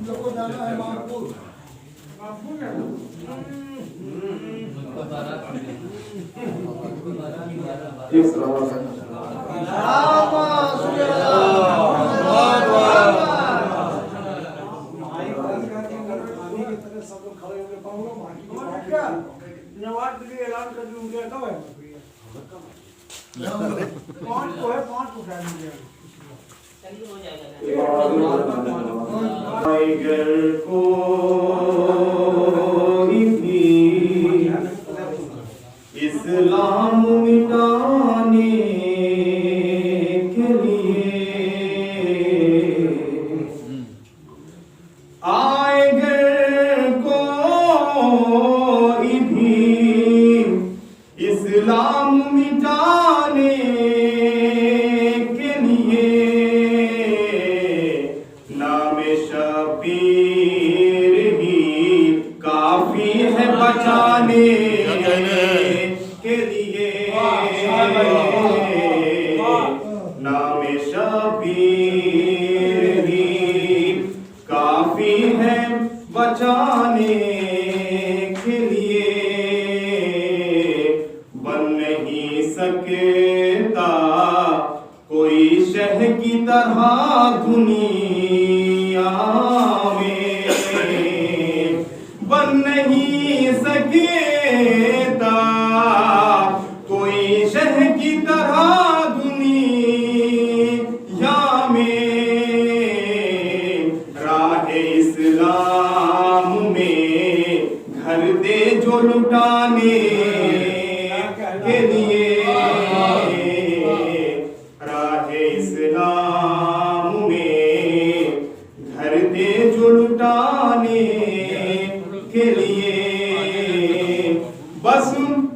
लोगों को जाना है मानपुर। नवाज के लिए ऐलान कर दूंगा कब है? 5 को है, 5 को उठा लीजिए। टाइगर कोई भी इस्लाम मिटाने के लिए आएगा कोई भी इस्लाम मिटाने के लिए नाम शबीर ही काफी है बचाने के लिए नाम शबीर ही काफी है बचाने के लिए बन नहीं सकता कोई शह की तरह दुनिया में बन नहीं सकता कोई शह की तरह दुनिया में राह इस्लाम में घर दे जो लुटाने के लिए राह इस्लाम में घर दे जो लुटाने के लिए बस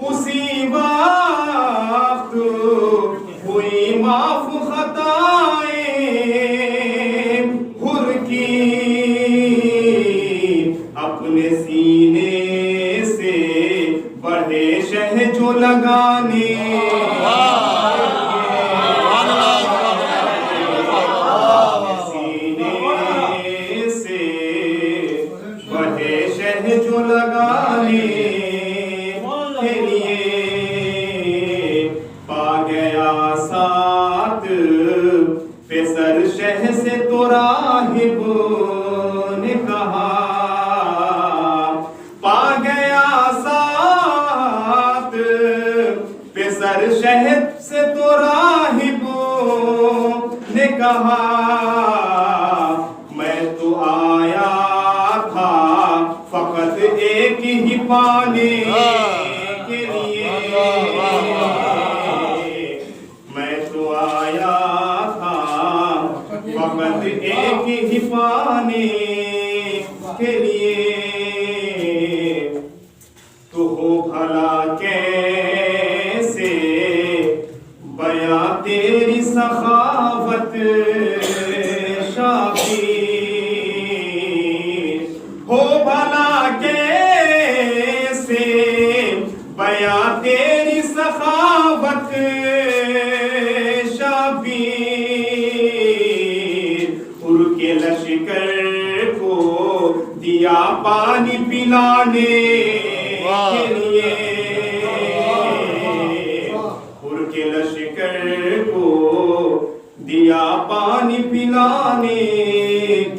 उसी वक्त हुई माफ खताएं हुर की अपने सीने से बढ़े शह जो लगाने सीने से बढ़े शह जो लगाने के लिए पा गया साथ पेसर शह से तो राहिब ने कहा पा गया साथ पेसर शहद से तो राहिब ने कहा मैं तो आया था फकत एक ही पाने के लिए मैं तो आया था फकत एक ही पाने के लिए तो हो भला कैसे बया तेरी सखावत शाबीर हो भला कैसे बया तेरी सखावत शाबीर उर के लश्कर को दिया पानी पिलाने के लिए उर के लश्कर को दिया पानी पिलाने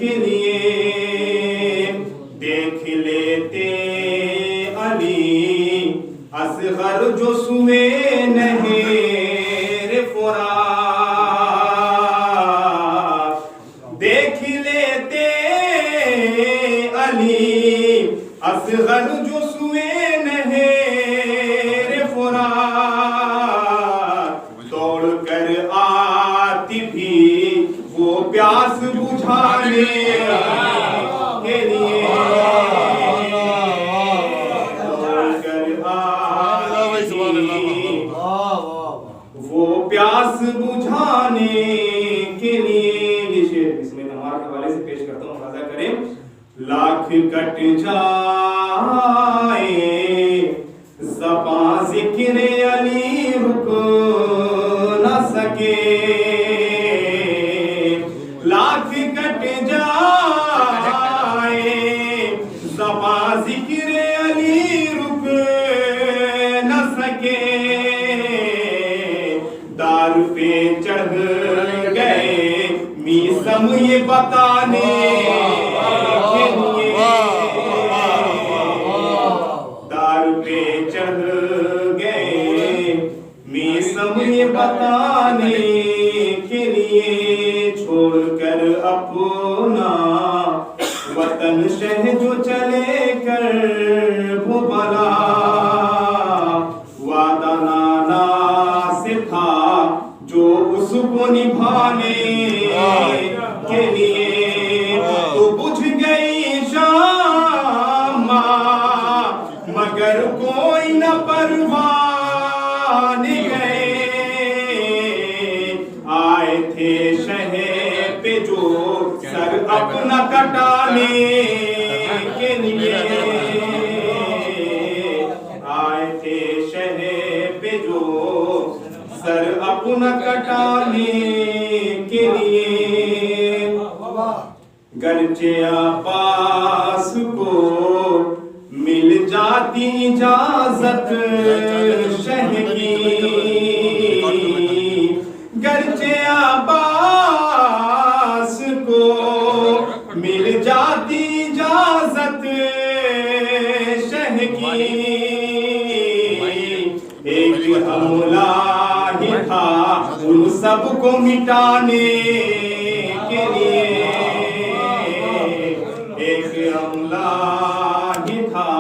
के लिए देख लेते अली असगर जो सुए नहेर फुरात देख लेते अली असगर जो सुए नहेर फुरात दौड़ कर आती भी वो प्यास बुझाने के लिए दौड़ कर आती वो प्यास बुझाने के लिए ये शेर इसमें नमाज के हवाले से पेश करता हूँ, मुलाजा करें। लाख कट जाए ज़बां ज़िक्र अली रुक न सके लाख कट जाए, ज़बां ज़िक्र अली रुक न सके, दार पे चढ़ गए मीसम ये बताने के लिए, दार पे चढ़ गए मीसम ये बताने के लिए, छोड़कर अपना वतन शह जो चले कर वो बला, वादा नाना से था जो उसको निभाने के लिए, तो बुझ गई शामा मगर कोई न परवाने गए, आए थे शहर पे जो सर अपना कटाने के लिए, आए थे शहर पे जो सर अपना कटाने के लिए, गरचे आपास को मिल जाती इजाजत शह की, गरचे आपास को मिल जाती इजाजत शह की, एक हमला ही था उन सबको मिटाने के लिए, एक हमला ही था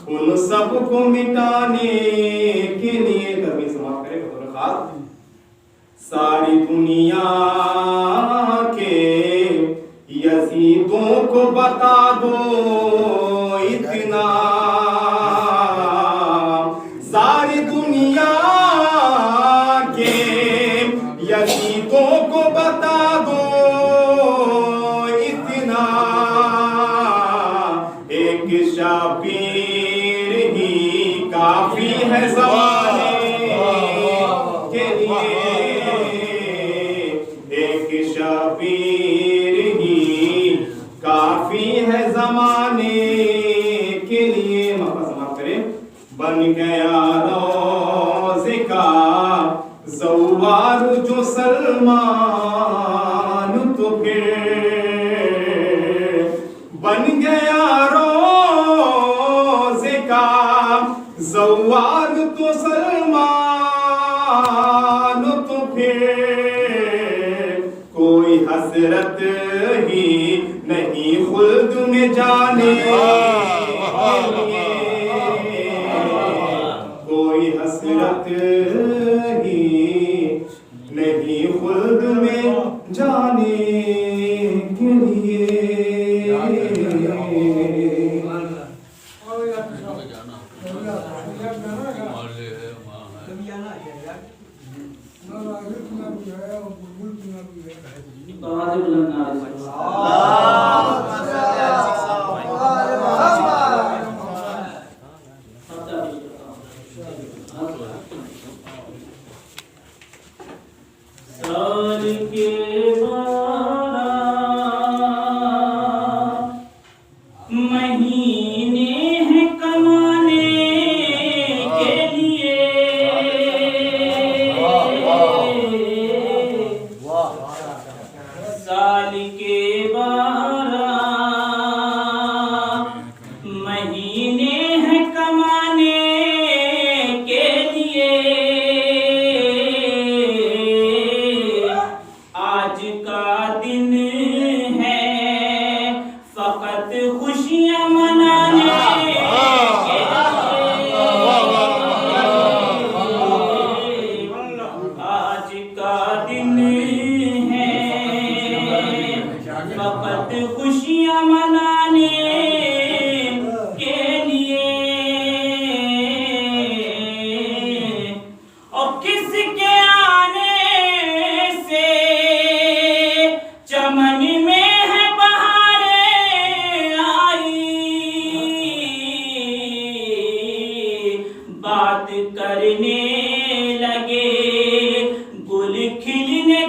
उन सबको मिटाने के लिए। तभी समाप्त करें बतौर खास, सारी दुनिया के यजीदों को बता दो इतना, सारी दुनिया के यजीदों को बता दो इतना, एक शाबीर ही काफी है ज़माने के लिए, एक शाबीर ही काफी है ज़माने के लिए। समाप्त करें। बन गया रोज़े का ज़वार जो सलमान, तो फिर बन गया रोज़े का ज़वार तो सलमान, तो फिर कोई हसरत ही नहीं खुल्द में जाने के लिए, कोई हसरत ही नहीं खुल्द में जाने के लिए।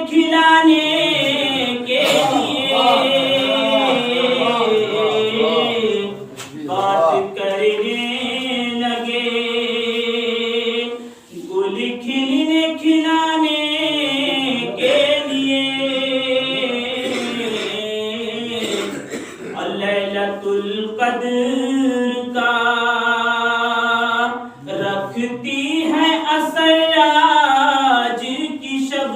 खिलाने के लिए कद्र का रखती है असर आज की शब।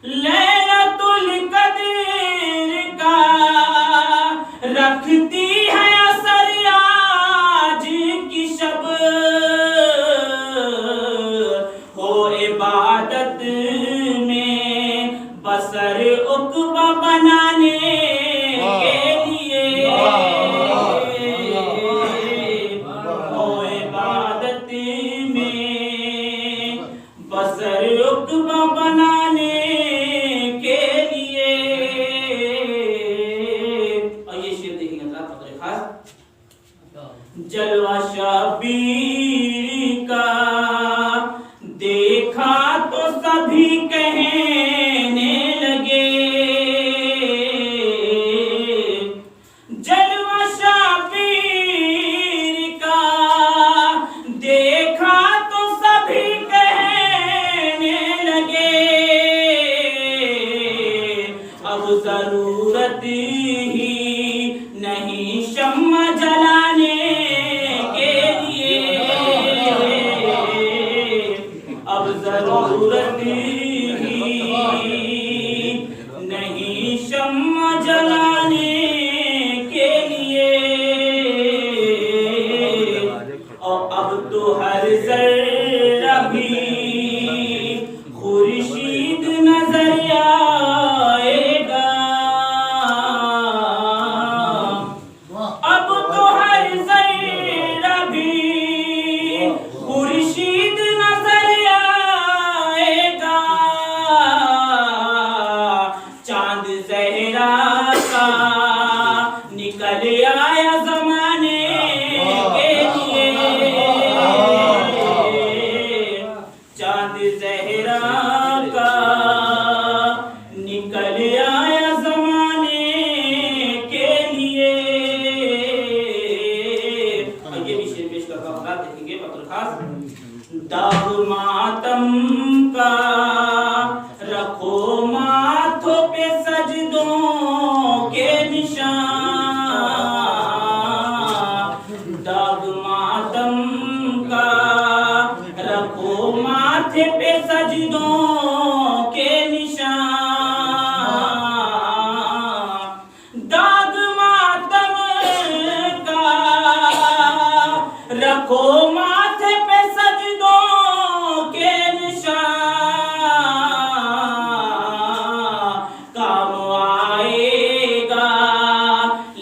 लैलतुल कद्र का रखती है असर आज की शब। हो इबादत में बसर उक़बा बनाने के लिए। हो इबादत में बसर उक़बा बनाने के लिए। और ये शेर देखेंगे फकरे खास। जलवा शबीर का देखा तो सभी कहने लगे। जलवा शबीर का देखा तो सभी कहने लगे। अब जरूरत ही नहीं शम्मा जलाने के लिए। अब जरूरत ही नहीं शम्मा जलाने के लिए। और अब तो हर जर्रा भी खुर्शीद नजर आएगा। अब तो हर जर्रा भी खुर्शीद नजर आएगा। चांद ज़हरा का निकल आया ज़माने के लिए। चांद ज़हरा का निकल आया ज़माने के लिए। और ये भी शेर पेश करता हूँ, देखेंगे पत्र खास। दाग मातम का रखो माथों पे सजदों के निशान। दाग मातम का रखो माथे पे सजदों के निशान। दाग मातम का रखो माथे पे सजदों के निशान। काम आएगा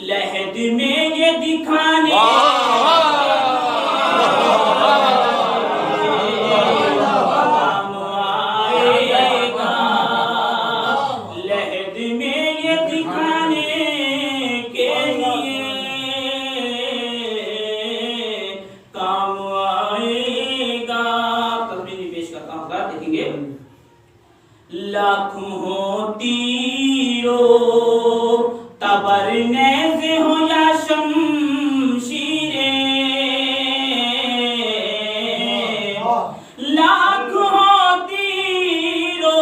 लहद में ये दिखाने। काम आएगा लहद में ये दिखाने के लिए। काम आएगा। तस्वीर पेश करता हूँ, देखेंगे। लाखों हो तीरो तबर नेज़े हो या शमशीरे। लाखों हो तीरो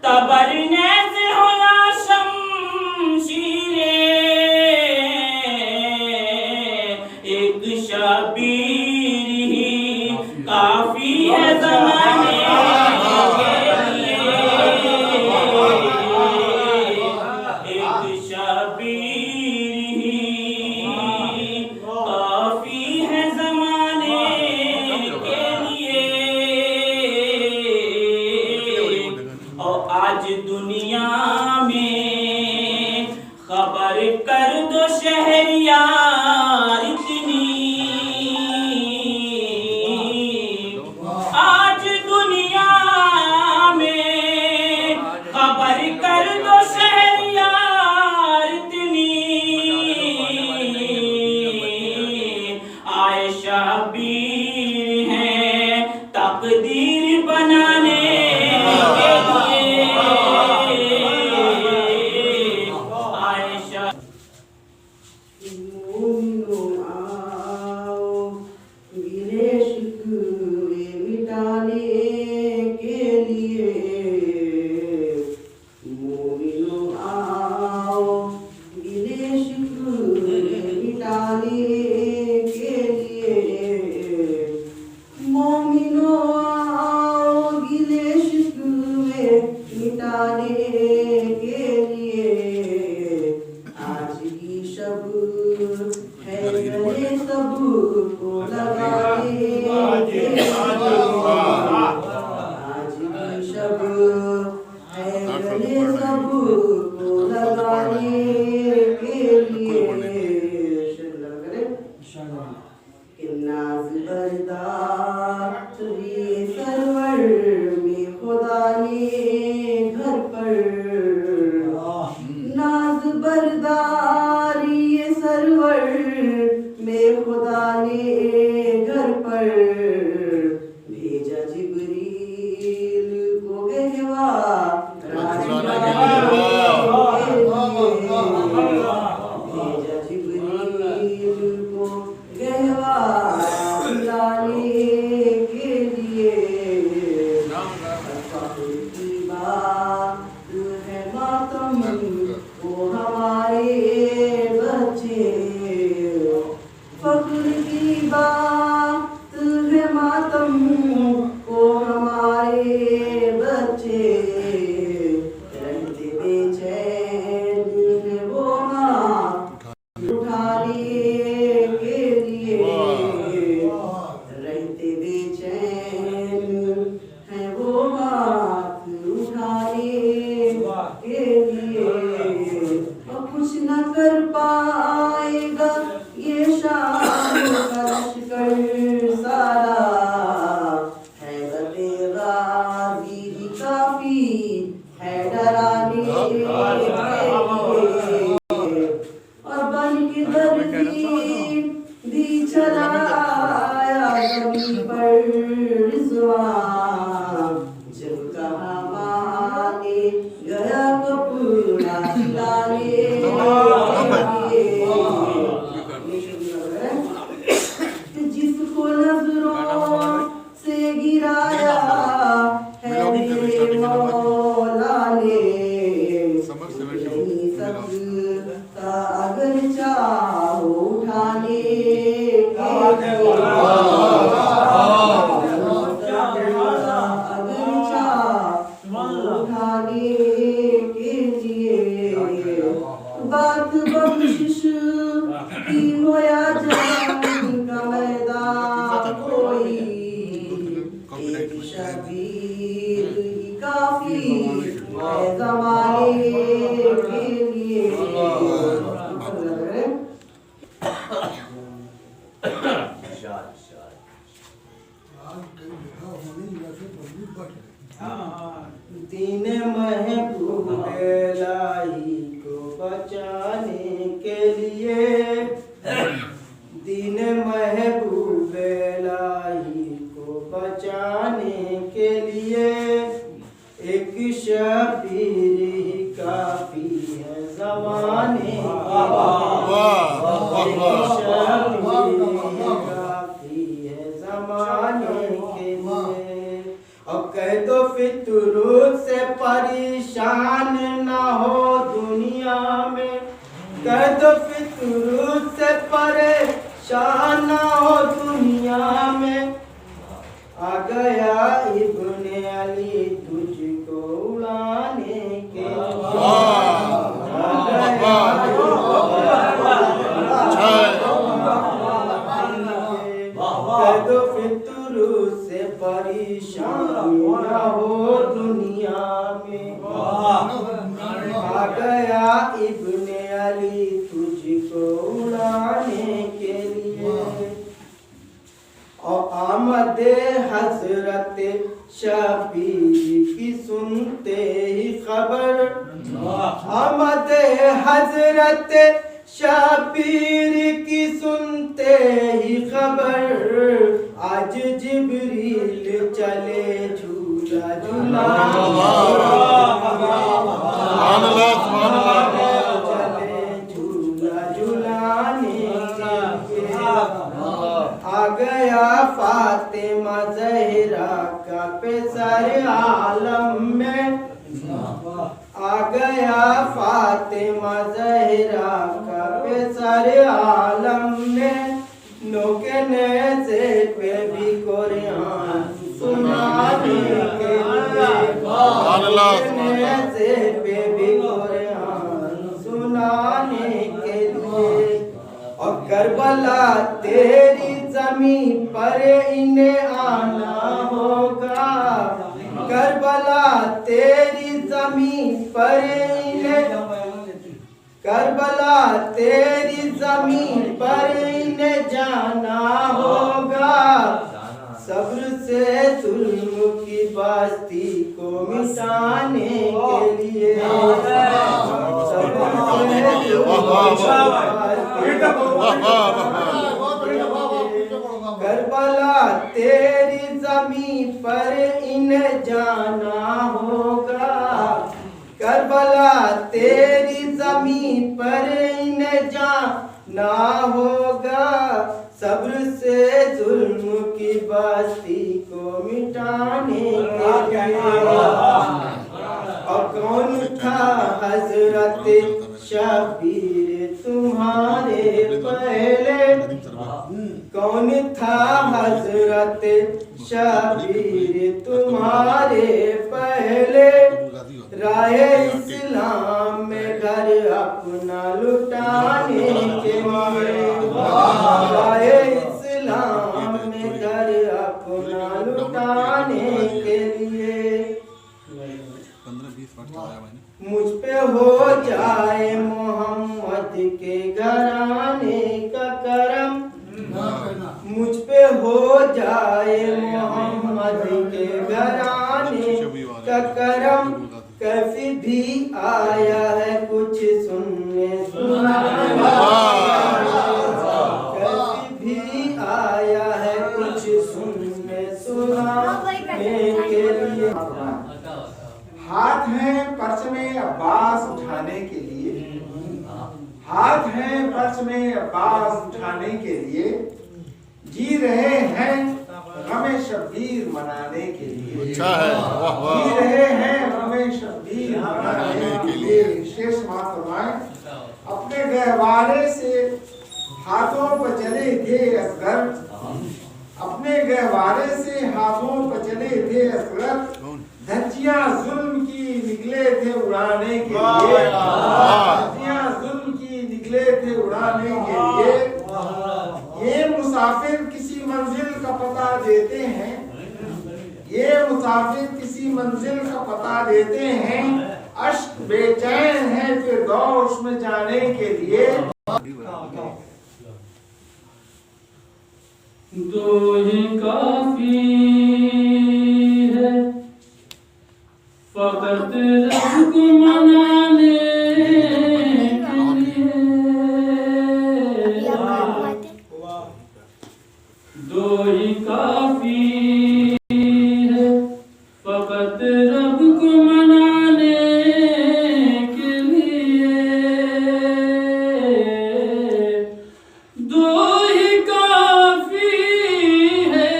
तबर नेज़े हो या शमशीरे। एक शबीर ही काफी है ज़माने के लिए। एक शबीर ही काफी है ज़माने के लिए। और आज दुनिया में खबर कर दो शहरियार इतनी। आज दुनिया में खबर कर दो शहरियार इतनी। आए शबीर हैं तकदीर बनाने के लिए। है गले सबको लगाने के लिए कि नाज बरदात ये सरवर में खुदा ने घर पर नाज बरदार ये सरवर में खुदा ने घर पर भेजा जिब्रील को कहवा भेजा जिब्रील को कहवा लाने के लिए फख्र की बात है मातम वो हमारे बच्चे फख्र की बात है मातम को हमारे बच्चे रहते बेचैन है वो माँ उठाने के लिए रहते बेचैन है वो हाथ उठाने के लिए और कुछ न कर पाएगा ये शाम का लश्कर सारा है गाजी ही काफी है डराने के लिए और बन के दर्दी भी चला आया जमीन पर रिज़वान जब कहा माने गया कपूरा खिलाने जिसको नजरों से गिराया है मेरे मौला ने नहीं सकता अगर चाहो उठाने अगर चाहो उठाने के लिए बात बख्शिश की हो या जंग का मैदान कोई एक शबीर ही काफी है ज़माने के लिए दीन महबूब लाई को बचाने के लिए दीन महबूब लाई को बचाने के लिए एक शबीर ही काफी है ज़माने के लिए एक शबीर ही काफी है ज़माने के लिए और कह दो फितरूत से परेशान ना हो दुनिया में कह दो फितरूत से परेशान ना हो दुनिया में आ गया इब्ने अली तुझको उड़ाने के लिए आ गया कह दो फितरूत से परेशान ना हो दुनिया में आ गया इब्ने अली तुझको उड़ाने के लिए और आमद हजरत शबीर की सुनते ही खबर आमद हजरत शबीर की सुनते ही खबर आज जिब्रील चले झूला चले झूला झूलाने आ गया फातिमा ज़हरा का पेसर आलम में आ गया फातिमा ज़हरा का पेसर आलम में नोके नेज़े पे भी कुरान सुनाने के लिए नेज़े पे भी कुरान सुनाने के लिए और करबला तेरी जमीन पर इन्हें आना होगा करबला तेरी जमीन पर इन्हें करबला तेरी जमीन पर इन्हें जाना होगा। सब्र से जुल्म की बस्ती को मिटाने के लिए करबला तेरी जमीन पर इन्हें जाना होगा। करबला तेरी जमीन पर इन्हें जाना होगा। सब्र से जुल्म की बस्ती को मिटाने के लिए। और कौन था हजरत शबीर तुम्हारे पहले? कौन था हजरत शबीर तुम्हारे पहले? राहे इस्लाम में घर अपना लुटाने के लिए। राहे इस्लाम में घर अपना लुटाने के लिए। मुझ पे हो जाए मोहम्मद के घराने का करम। मुझ पे हो जाए मोहम्मद के घराने का करम। कैफी भी आया है कुछ सुनने सुनाने। कैफी भी आया है कुछ सुनने सुनाने के लिए। हाथ है पर्च में अब्बास उठाने के लिए। हाथ है पर्च में अब्बास उठाने के लिए। जी रहे हैं हमें शब्बीर मनाने के लिए। अच्छा है, वाह वाह। जी रहे हैं हमें शब्बीर मनाने के लिए। शेष मात फरमाएं। अपने गहवारे से हाथों पर चले थे असगर। अपने गहवारे से हाथों पर चले थे असगर। धज्जियां जुल्म की निकले थे उड़ाने के लिए। धज्जियां जुल्म की निकले थे उड़ाने के लिए। ये मुसाफिर किसी मंजिल का पता देते हैं। ये मुसाफिर किसी मंजिल का पता देते हैं। अश्क बेचैन है फिरदौस में जाने के लिए। दो ही काफी है फकत रब को मनाने के लिए। दो ही काफी है फकत रब को मनाने के लिए। दो ही काफी है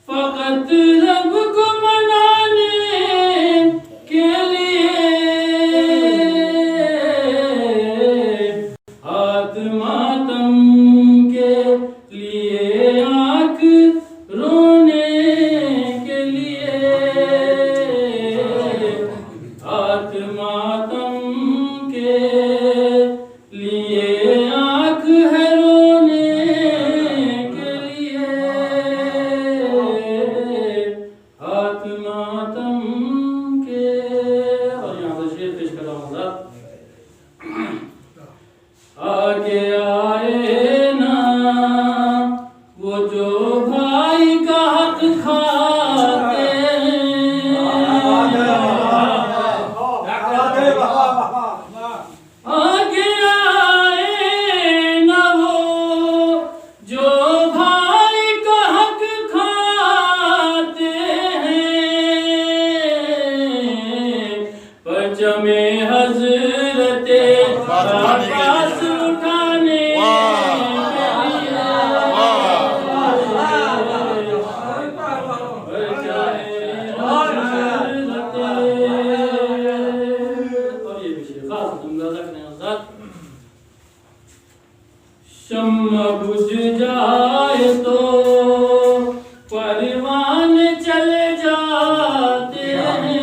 फकत रब को मनाने के लिए। हाथ मातम के लिए आंख रोने के लिए। हाथ मातम के लिए आंख है रोने के लिए। हाथ मातम के। और यहाँ से शेर पेश कर रहा हूँ। आगे आए ना वो जो भाई का हक खाते हैं। आगे आए ना वो जो भाई का हक खाते हैं। परचमे हजरते अब्बास उठाने शम्मा बुझ जाए तो परवाने चले जाते हैं।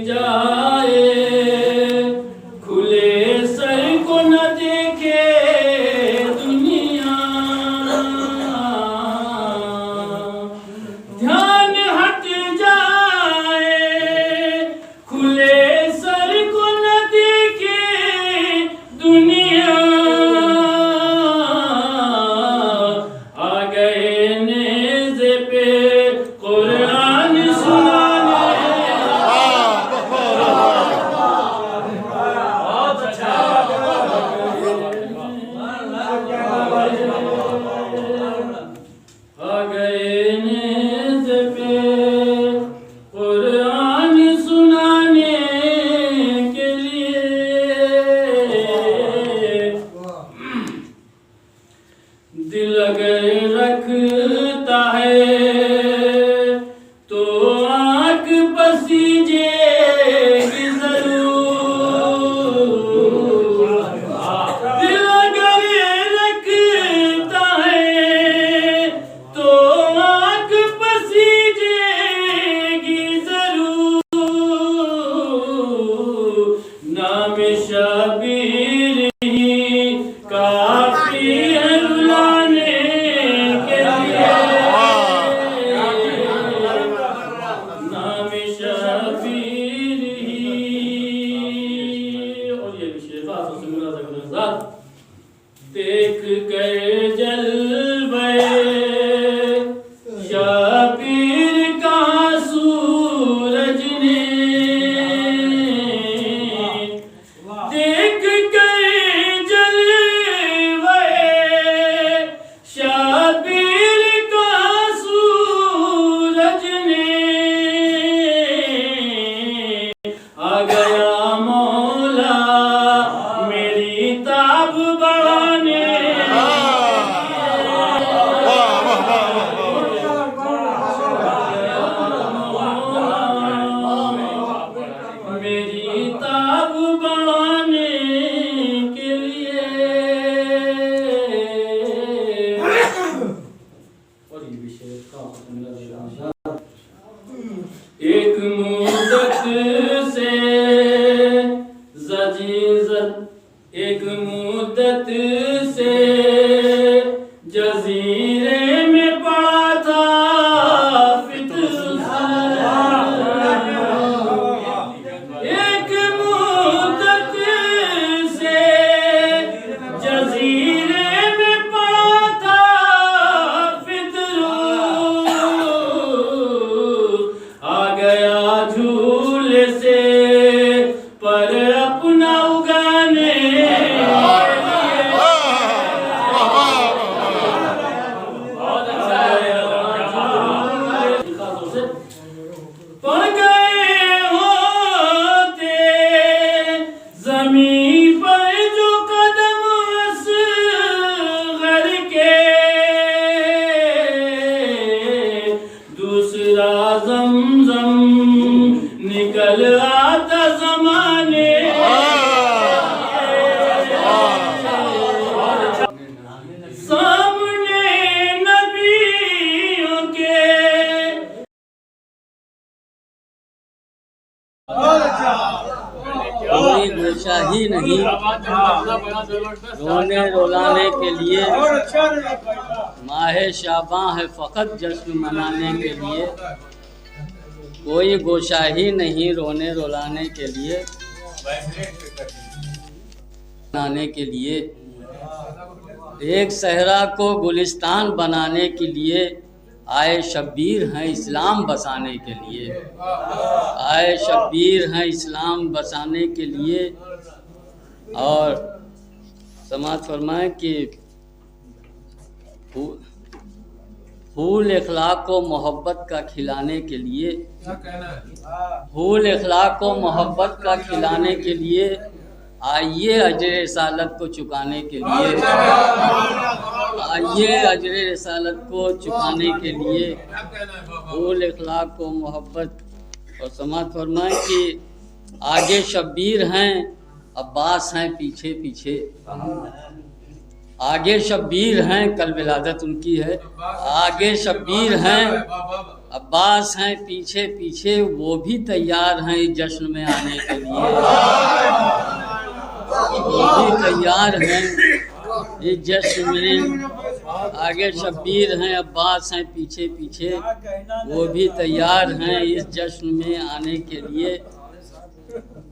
जाए, खुले सर को न देखे दुनिया, ध्यान हट जाए, खुले सर को न देखे दुनिया, आ गए नेज़े पे कुरान सुनाने। बहुत अच्छा। आ गए नेज़े पे कुरान सुनाने के लिए, दिल अगर रखता है तो आँख पसीजेगी जरूर, दिल अगर रखता है तो आँख पसीजेगी जरूर, नाम शबीर ही काफी है रुलाने के लिए, नाम शबीर ही। और ये विशेष बात से मुराद है साथ, देख कर जलवे शबीर का सूरज ने, देख कर जलवे शबीर का सूरज ने, आ गया मौला मेरी ताब बढ़ाने। मेरी ताब बढ़ाने के लिए। और ये विषय का एक मुद्दत से जजीजत, एक मुद्दत से जजीरे में पड़ा था फितरसा, एक मुद्दत से जजीरे में पड़ा था फितरूस, आ गया झूले से पर अपना उगाने पड़ गए होते जमीन पर जो कदम असगर के, दूसरा ज़मज़म निकल आता ज़माने। सामने नबियों के कोई गोशाही नहीं रोने रुलाने के लिए, माह शाबां है फ़कत जश्न मनाने के लिए, कोई गोशाही नहीं रोने रुलाने के लिए, बनाने के लिए, एक सहरा को गुलिस्तान बनाने के लिए आए शब्बीर हैं इस्लाम बसाने के लिए, आए शब्बीर हैं इस्लाम बसाने के लिए। और समाज फरमाएं कि फूल इखलाक को मोहब्बत का खिलाने के लिए, फूल इखलाक को मोहब्बत का खिलाने के लिए आइए अजर रिसालत को चुकाने के लिए, आइए अजर रिसालत को चुकाने के लिए, फूल इखलाक को मोहब्बत। और समाज फरमाएं कि आगे शब्बीर हैं अब्बास हैं पीछे पीछे, आगे शब्बीर हैं कल विलादत उनकी है, आगे शब्बीर हैं अब्बास हैं पीछे पीछे, वो भी तैयार हैं इस जश्न में आने के लिए, वो भी तैयार हैं इस जश्न में। आगे शब्बीर हैं, अब्बास हैं पीछे पीछे, वो भी तैयार हैं इस जश्न में आने के लिए।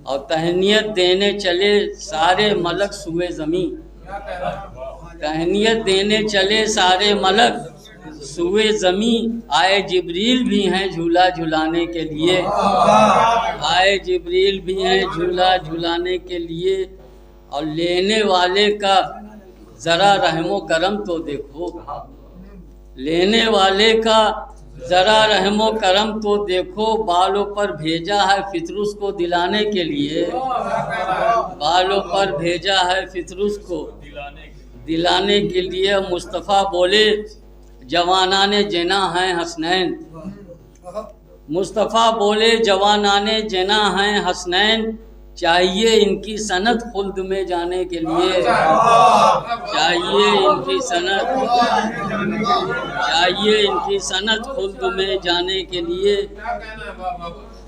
और तहनीत देने चले सारे मलक सुए ज़मीं, तहनीत देने चले सारे मलक सुए ज़मीं। आए जिब्रील भी हैं झूला झुलाने के लिए, आए जिब्रील भी हैं झूला झुलाने के लिए। और लेने वाले का ज़रा रहमो करम तो देखो, लेने वाले का ज़रा रहमो करम तो देखो। बालों पर भेजा है फितरुस को दिलाने के लिए, बालों पर भेजा है फितरुस को दिलाने के लिए। मुस्तफ़ा बोले जवाना ने जना हैं हसनैन, मुस्तफ़ा बोले जवाना ने जना हैं हसनैन। चाहिए इनकी सनत खुल्द में जाने के लिए, चाहिए इनकी सनत, चाहिए इनकी सनत खुल्द में जाने के लिए।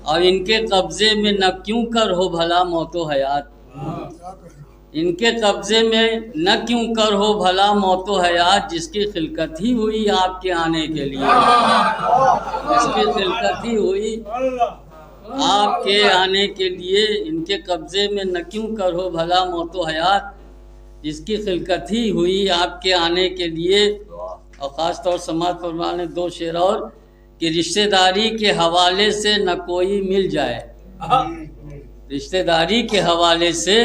और इनके कब्ज़े में न क्यों कर हो भला मौतो हयात, इनके कब्ज़े में न क्यों कर हो भला मौतो हयात। जिसकी खिलकत ही हुई आपके आने के लिए, जिसकी खिलकत ही हुई आपके आने के लिए। इनके कब्ज़े में न क्यों कर हो भला मौतो हयात, जिसकी खिलकत ही हुई आपके आने के लिए। और ख़ास तौर समाज फरमाने दो शेर और कि रिश्तेदारी के हवाले से न कोई मिल जाए, रिश्तेदारी के हवाले से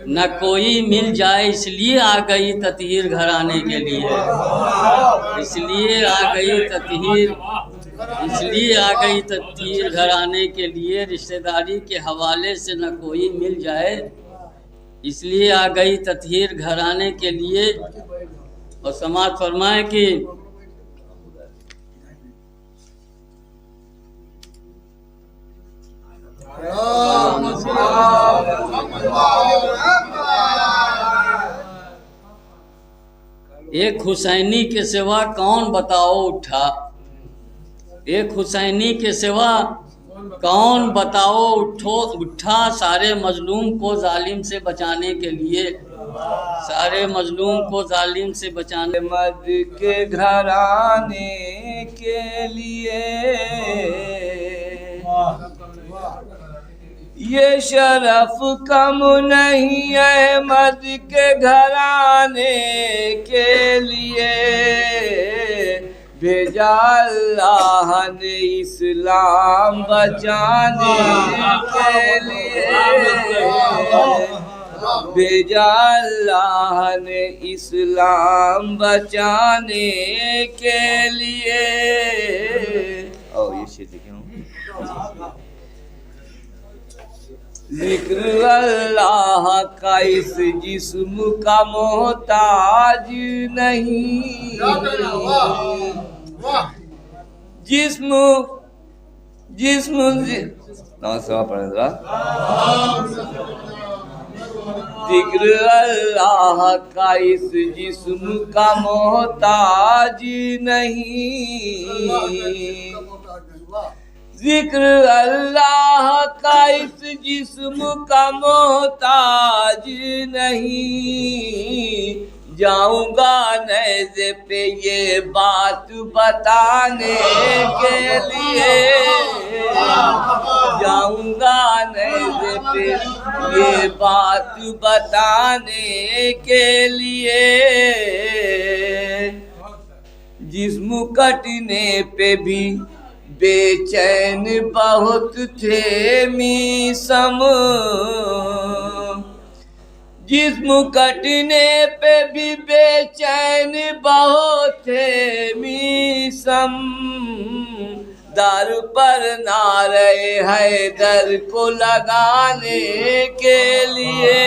न कोई मिल जाए। इसलिए आ गई ततहीर घर आने के लिए, इसलिए आ गई ततहीर, इसलिए आ गई ततहीर घर आने के लिए। रिश्तेदारी के हवाले से न कोई मिल जाए, इसलिए आ गई ततहीर घर आने के लिए। और समाज फरमाए कि एक हुसैनी के सिवा कौन बताओ उठा, एक हुसैनी के सिवा कौन बताओ उठा। सारे मजलूम को जालिम से बचाने के लिए, सारे मजलूम को जालिम से बचाने। मद के घराने के लिए ये शरफ कम नहीं अहमद के घराने के लिए। भेजा अल्लाह ने इस्लाम बचाने के लिए, भेजा अल्लाह ने इस्लाम बचाने के लिए। और ये शेर देखें, जिक्र अल्लाह का इस जिस्म का मोहताज नहीं, जिस्म जिस्म नमस्कार पढ़े जरा। जिक्र अल्लाह का इस जिस्म का मोहताज नहीं, जिक्र अल्लाह का इस जिस्म का मोहताज नहीं। जाऊंगा नेज़े पे ये बात बताने के लिए, जाऊंगा नेज़े पे ये बात बताने के लिए। जिस्म कटने पे भी बेचैन बहुत थे मीसम, जिस्म कटने पे भी बेचैन बहुत थे मीसम। दर पर नारे हैदर को लगाने के लिए,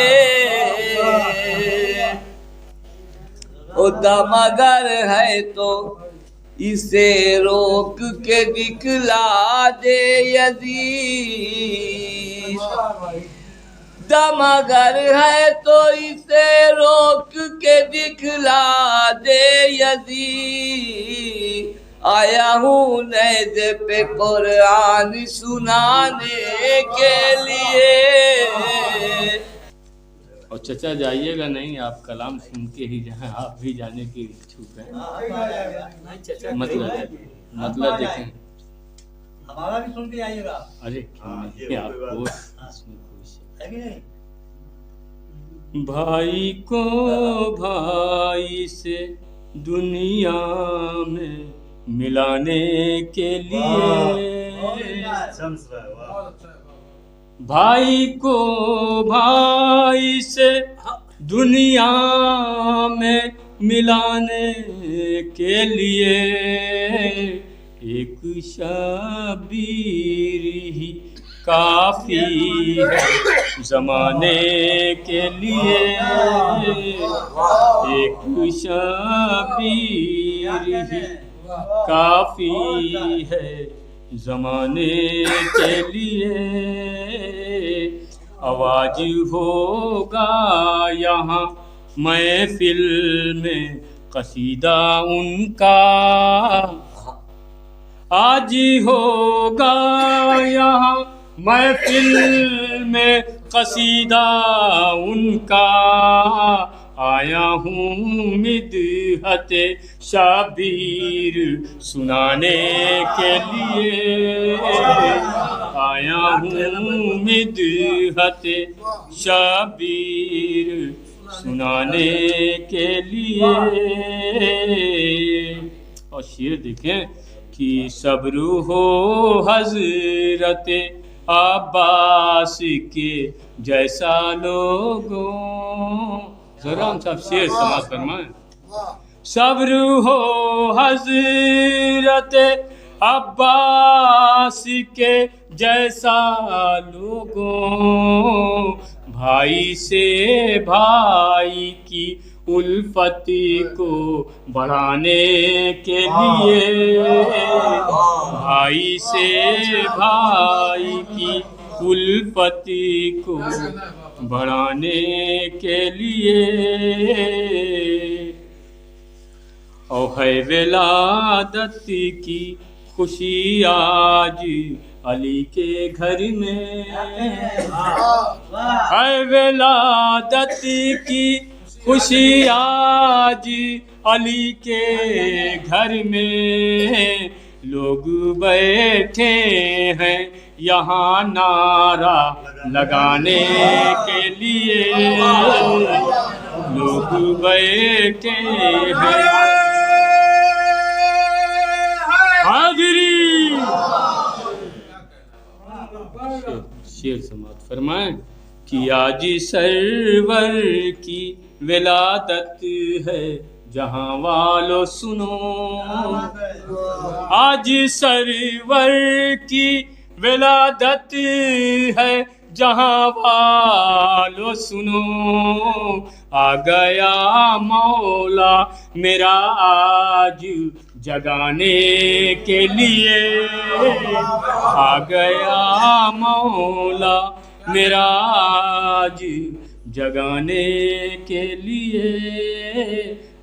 ओ दम अगर है तो इसे रोक के दिखला दे यजीद। दम अगर है तो इसे रोक के दिखला दे यजीद। आया हूँ नैद पे कुरान सुनाने के लिए। और चचा जाइएगा नहीं, आप कलाम सुन के ही जहाँ आप भी जाने की इच्छुक हैं। मतलब देखें, हमारा भी सुन के आइएगा। अरे क्यों नहीं, आपको इसमें कोई शक नहीं। भाई को भाई से दुनिया में मिलाने के लिए, भाई को भाई से दुनिया में मिलाने के लिए एक शबीर ही काफी है जमाने के लिए। एक शबीर ही काफी है जमाने के लिए। आवाज होगा यहाँ महफिल में कसीदा उनका, आज होगा यहाँ महफिल में कसीदा उनका। आया हूँ मिदहते शबीर सुनाने के लिए। आया हूँ मिदहते शबीर सुनाने के लिए। और शेर देखें कि सब्र हो हजरत अब्बास के जैसा लोगों। जराम साहब शेर समाज फरमाएं। सब्र हो हजरत अब्बास के जैसा लोगों। भाई से भाई की उल्फती को बढ़ाने के लिए, भाई से भाई की उल्फती को बढ़ाने के लिए। और है विलादत की खुशी आज अली के घर में, है विलादत की खुशी आज अली के घर में। लोग बैठे हैं यहाँ नारा लगाने के लिए, लोग बैठे हैं। हाजिरी शेर समात फरमाएं कि आज सरवर की विलादत है जहां वालों सुनो। आज सरवर की विलादत है जहां वालों सुनो। आ गया मौला मेरा आज जगाने के लिए, आ गया मौला मेरा आज जगाने के लिए।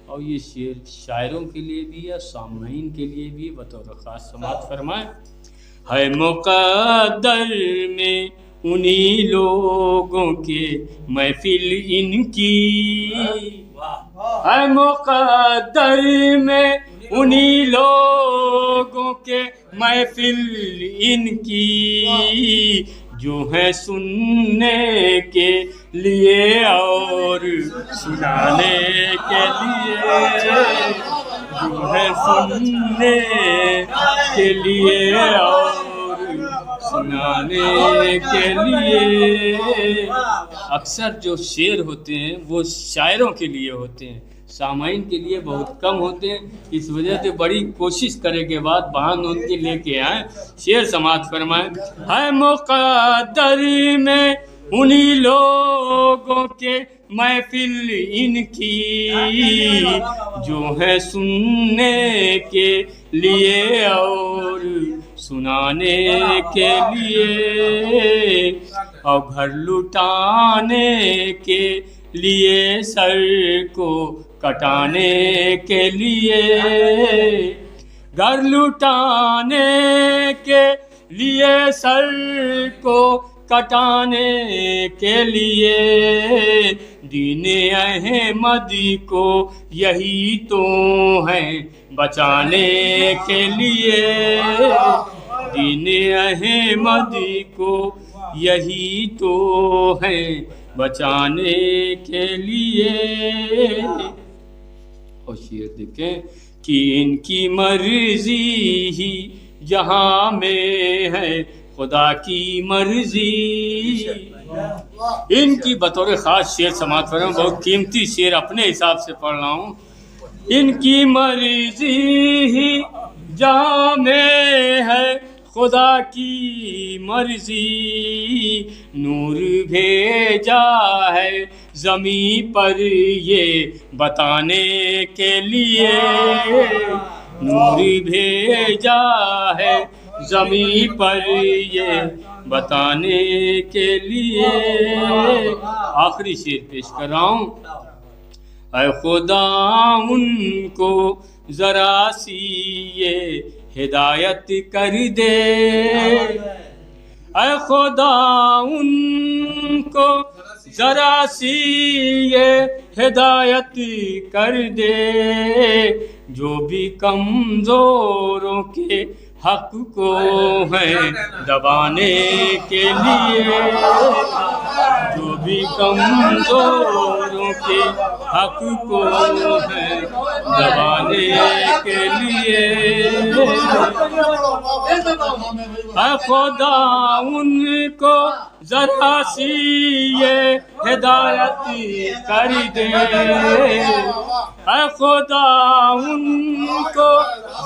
और ये शेर शायरों के लिए भी है, सामईन के लिए भी बतौर खास समात फरमाए। है मुक़द्दर में उन्हीं लोगों के महफिल इनकी, है मुक़द्दर में उन्हीं लोगों के महफिल इनकी। जो है सुनने के लिए और सुनाने के लिए, जो है सुनने के लिए और सुनाने के लिए। अक्सर जो शेर होते हैं वो शायरों के लिए होते हैं, सामाइन के लिए बहुत कम होते हैं। इस वजह से बड़ी कोशिश करे के बाद बहान उनके लेके आए। शेर समात फरमाए। है मुक़द्दर में उन्हीं लोगों के महफिल इनकी, जो है सुनने के लिए और सुनाने के लिए। और घर लुटाने के लिए सर को कटाने के लिए। घर लुटाने के लिए, सर को कटाने के लिए, दीन अहमद को यही तो है बचाने के लिए, दीन अहमद को यही तो है बचाने के लिए। और शेर देखें कि इनकी मर्जी ही जहाँ में है खुदा की मर्जी। इनकी बतौर ख़ास शेर समाप्त कर रहा हूँ, बहुत कीमती शेर अपने हिसाब से पढ़ रहा हूँ। इनकी मर्जी ही जहाँ में है खुदा की मर्जी, नूर भेजा है ज़मीं पर ये बताने के लिए, नूर भेजा है ज़मीं पर ये बताने के लिए। आखिरी शेर पेश कर रहा हूँ। ऐ खुदा उनको ज़रा सी ये हिदायत कर दे, ऐ खुदा उनको ज़रा सी ये हिदायत कर दे, जो भी कमज़ोरों के हक को है दबाने के लिए, जो भी कमज़ोरों के हक को है दबाने के लिए। खुदा उनको ज़रा सी ये हिदायत कर दे, खुदा उनको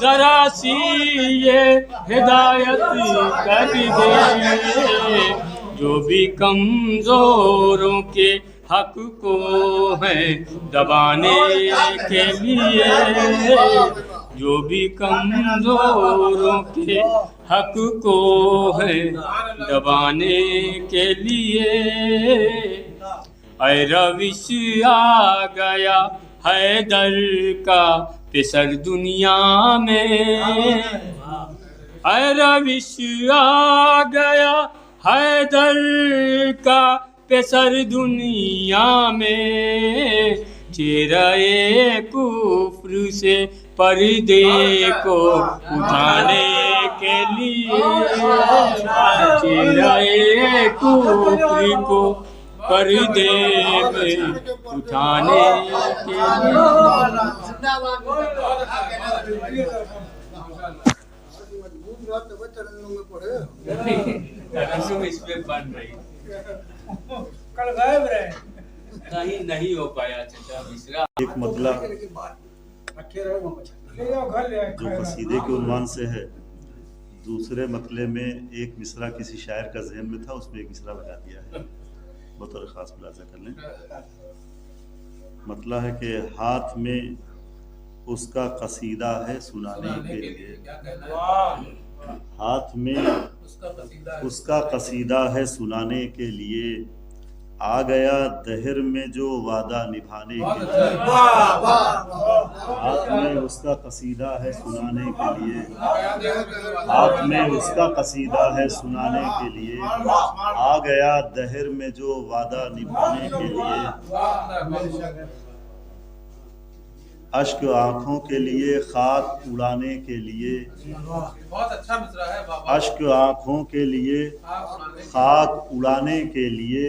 ज़रा सी ये हिदायत कर दे, जो भी कमज़ोरों के हक को है दबाने के लिए, जो भी कमज़ोरों के हक को है दबाने के लिए। ऐ रविश आ गया हैदर का पेसर दुनिया में, ऐ रविश आ गया हैदर का पेसर दुनिया में, चेहरे कुफ्र से पर्दे को उठाने के लिए, चेहरे कुफ्र को पर्दे में उठाने के लिए। इस पे बन रही कल गायब रहे, नहीं हो पाया चाचा मिश्रा। एक मतला जो कसीदे के उन्वान से है, दूसरे मतले में एक मिसरा किसी शायर का जहन में था, उसमें एक मिसरा बता दिया है, बतौर खास मुलाजा कर लें। मतलब है कि हाथ में उसका कसीदा है सुनाने के लिए, हाथ में उसका कसीदा है सुनाने के लिए, आ गया दहर में जो वादा निभाने के लिए, हाथ में उसका कसीदा है सुनाने के लिए, हाथ में उसका कसीदा है सुनाने के लिए, आ गया दहर में जो वादा निभाने के लिए, अश्क आँखों के लिए खाक उड़ाने के लिए, बहुत अच्छा मिसरा है बाबा। अश्क आँखों के लिए खाक उड़ाने के लिए,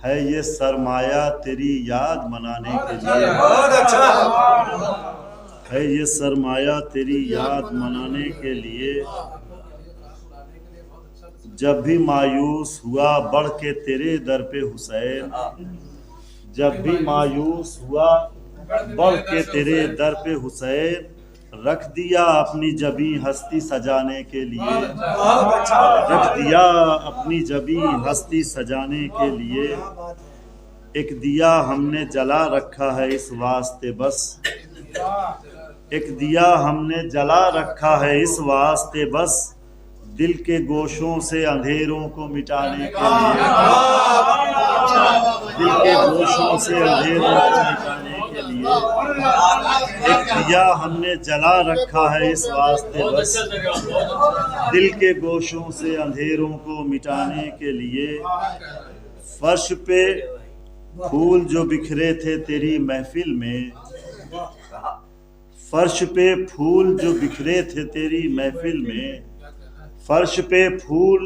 है ये सरमाया तेरी याद मनाने के लिए, बहुत अच्छा है ये सरमाया तेरी याद मनाने के लिए, जब भी मायूस हुआ बढ़ के तेरे दर पे हुसैन, जब भी मायूस हुआ बढ़ के तेरे दर पे हुसैन, रख दिया अपनी जबी हस्ती सजाने के लिए, रख दिया अपनी जबी हस्ती सजाने के लिए, एक दिया हमने जला रखा है इस वास्ते बस, एक दिया हमने जला रखा है इस वास्ते बस, दिल के गोशों से अंधेरों को मिटाने के लिए, दिल के गोशों से अंधेरों को मिटाने के लिए, एक दिया हमने जला रखा है इस वास्ते बस, दिल के गोशों से अंधेरों को मिटाने के लिए। फर्श पे फूल जो बिखरे थे तेरी महफिल में, फर्श पे फूल जो बिखरे थे तेरी महफिल में, फर्श पे फूल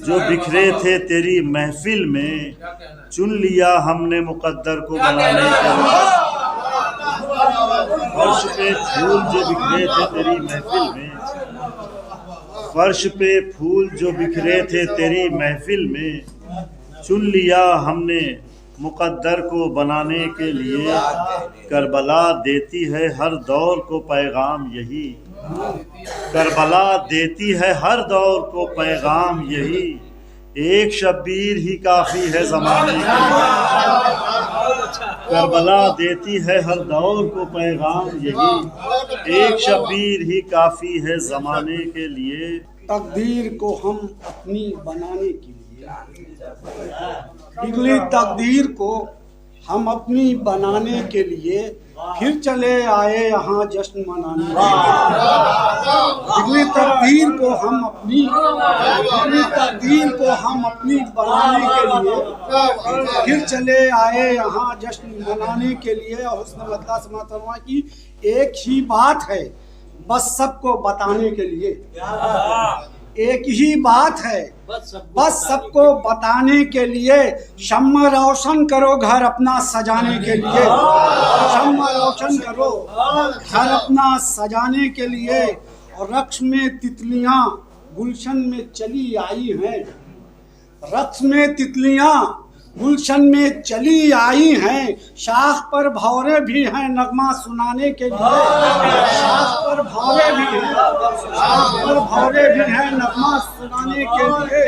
जो बिखरे थे तेरी महफिल में, चुन लिया हमने मुकद्दर को बनाने के लिए। फर्श पे फूल जो बिखरे थे तेरी महफिल में, फर्श पे फूल जो बिखरे थे तेरी महफिल में, चुन लिया हमने मुकद्दर को बनाने के लिए। करबला देती है हर दौर को पैगाम यही, करबला देती है हर दौर को पैगाम यही, एक शब्बीर ही काफी है जमाने के लिए। करबला देती है हर दौर को पैगाम यही, एक शब्बीर ही काफी है जमाने के लिए। तकदीर को हम अपनी बनाने के लिए, बिगड़ी तकदीर को हम अपनी बनाने के लिए फिर चले आए यहाँ जश्न मनाने के लिए। बिगड़ी तकदीर को हम अपनी, बिगड़ी तकदीर को हम अपनी बनाने के लिए फिर चले आए यहाँ जश्न मनाने के लिए। और उसने बदला समातरमा की एक ही बात है बस सबको बताने के लिए, एक ही बात है बस सबको बताने के लिए। शम्मा रोशन करो घर अपना सजाने के लिए, शम्मा रोशन करो घर अपना सजाने के लिए। और रक्स में तितलियां गुलशन में चली आई हैं, रक्स में तितलियां गुलशन में चली आई हैं, शाख पर भौरे भी हैं नगमा सुनाने के लिए। शाख पर भौरे भी हैं, शाख पर भौरे भी हैं नगमा सुनाने के लिए,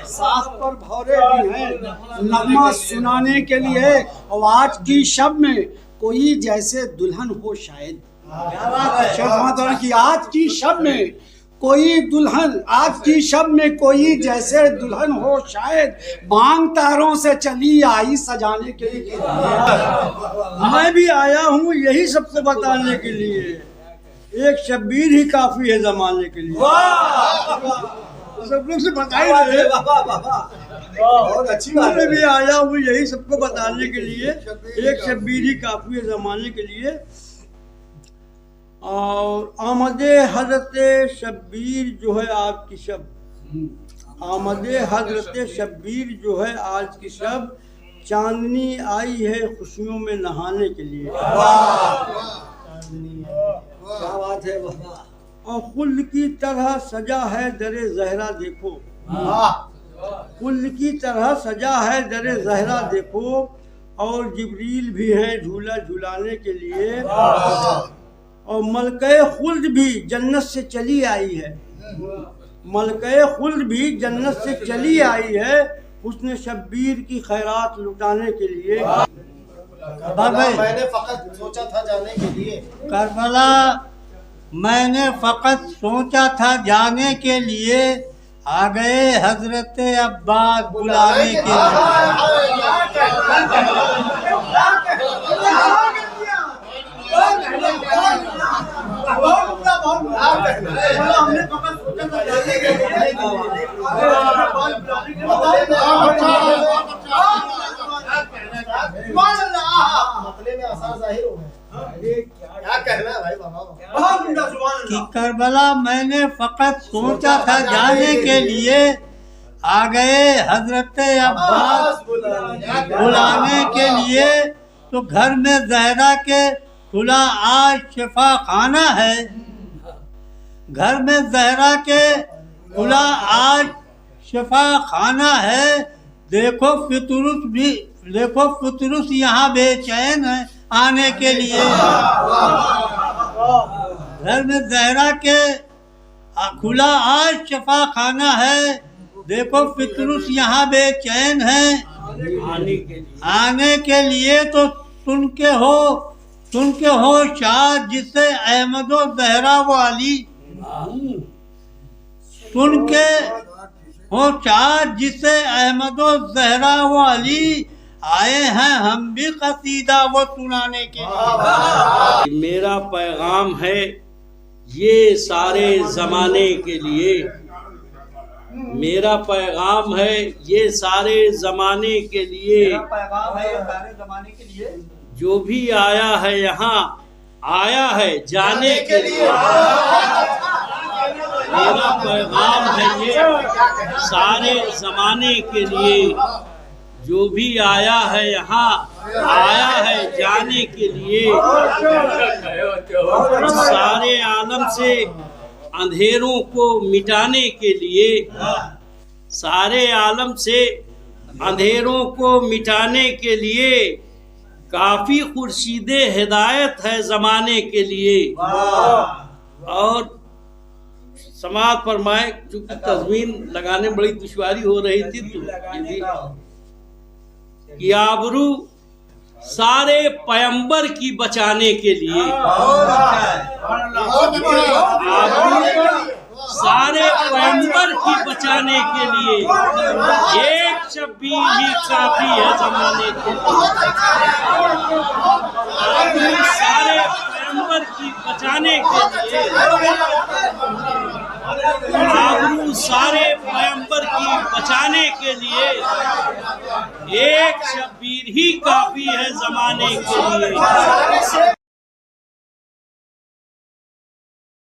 शाख पर भौरे भी हैं नगमा सुनाने के लिए। और आज की शब में कोई जैसे दुल्हन हो शायद, की आज की शब में कोई दुल्हन, आज की शब में कोई जैसे दुल्हन हो शायद, बांग तारों से चली आई सजाने के लिए। मैं भी आया हूँ यही सबको बताने के लिए, एक शब्बीर ही काफी है जमाने के लिए। सब लोग से बताई रहे, बहुत अच्छी बात। मैं भी आया हूँ यही सबको बताने के लिए, एक शब्बीर ही काफी है जमाने के लिए। और आमदे हजरत शब्बीर जो है आज की शब, आमदे हजरत शब्बीर जो है आज की शब, चांदनी आई है खुशियों में नहाने के लिए। क्या बात है। और खुल्द की तरह सजा है दरे ज़हरा देखो, खुल्द की तरह सजा है दरे ज़हरा देखो। और जिब्रील भी है झूला झुलाने के लिए। और मलके खुल्द भी जन्नत से चली आई है, मलके खुल्द भी जन्नत से चली आई है, उसने शब्बीर की खैरात लुटाने के लिए। मैंने फकत सोचा था जाने के लिए, करबला मैंने फकत सोचा था जाने के लिए, आ गए हजरत अब्बास बुलाने के लिए। कि करबला मैंने फकत सोचा था जाने के लिए, आ गए हजरत अब्बास बुलाने के लिए। तो घर में ज़हरा के खुला आज शिफा खाना है, घर में ज़हरा के खुला आज शिफा खाना है। देखो फितरुस भी, देखो फितरुस यहाँ बेचैन है आने के लिए। घर में ज़हरा के खुला आज शिफा खाना है, देखो फितरुस यहाँ बेचैन है आने के लिए। तो सुन के हो शाद जिसे अहमदो ज़हरा वाली, सुन के हो शाद जिसे अहमदो ज़हरा वाली, आए हैं हम भी कसीदा वो सुनाने के लिए। मेरा पैगाम है ये सारे जमाने के लिए, मेरा पैगाम है ये सारे जमाने के लिए, पैगाम है सारे जमाने के लिए। जो भी आया है यहाँ आया है जाने के लिए। मेरा पैगाम है ये सारे जमाने के लिए, जो भी आया है यहाँ आया है जाने के लिए। सारे आलम से अंधेरों को मिटाने के लिए, सारे आलम से अंधेरों को मिटाने के लिए, काफी खुर्शीदे हिदायत है जमाने के लिए। और समाज फरमाए, चूंकि तज़मीन लगाने में बड़ी दुश्वारी हो रही थी तो कि आबरू सारे पैगंबर की बचाने के लिए, सारे पैगंबर की बचाने के लिए एक शब्बीर ही काफी है जमाने के लिए। आबरू सारे पैगंबर की बचाने के लिए, आबरू सारे पैगंबर की बचाने के लिए एक शब्बीर ही काफी है जमाने के लिए।